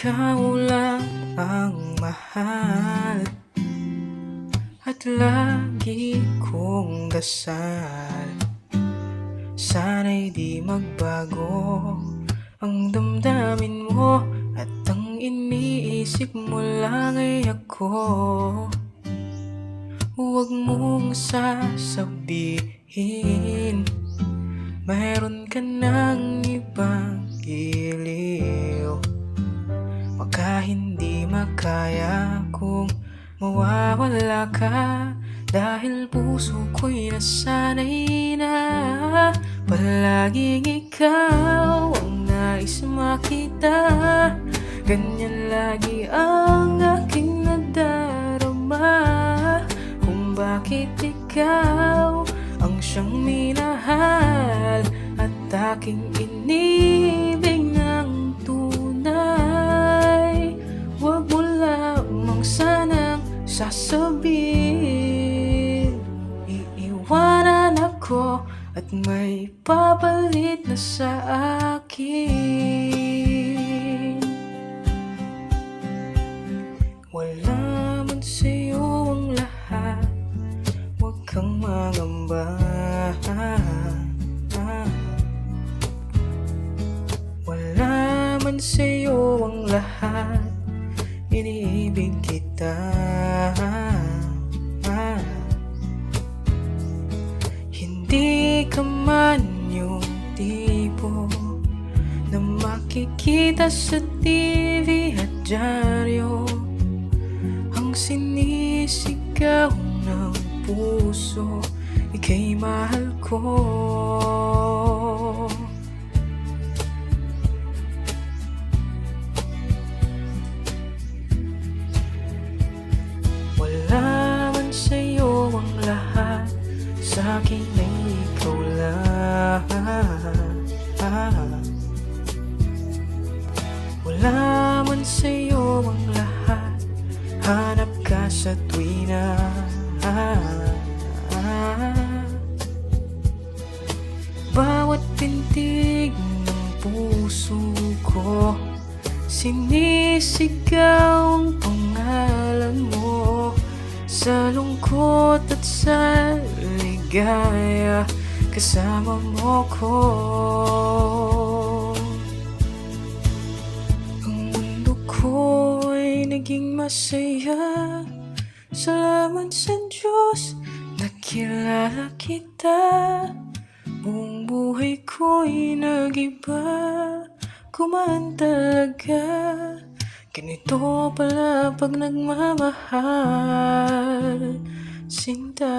ikaw lang ang mahal at lagi kong dasal. Sana'y di magbago ang damdamin mo at ang iniisip mo lang ay ako. Huwag mong sasabihin mayroon ka ng ibang giliw. Baka hindi makaya kung mawawala ka, dahil puso ko'y nasanay na palaging ikaw ang nais makita. Ganyan lagi ang aking nadarama, kung bakit ikaw ang siyang minahal at aking inibig ng tunay. Huwag mo lamang sanang sasabihin iiwanan ako at may papalit na sa akin. Wala man sa'yo ang lahat, huwag kang mangamba. Wala man sa'yo ang lahat, iniibig kita. Hindi ka man yung tipo na makikita sa TV at dyaryo, ang sinisigaw ng puso, ika'y mahal ko. Wala man sa'yo ang lahat, sa'kin ay ikaw lang. Wala man sa'yo ang lahat, hanap ka sa tuwina. Bawat pintig ng puso ko, sinisigaw ang pangalan mo. Sa lungkot at sa ligaya, kasama mo ko. Ang mundo ko ay naging masaya, salamat sa Diyos nakilala kita. Buong buhay ko'y nag-iba, kumaan talaga. Ganito pala pag nagmamahal, sinta.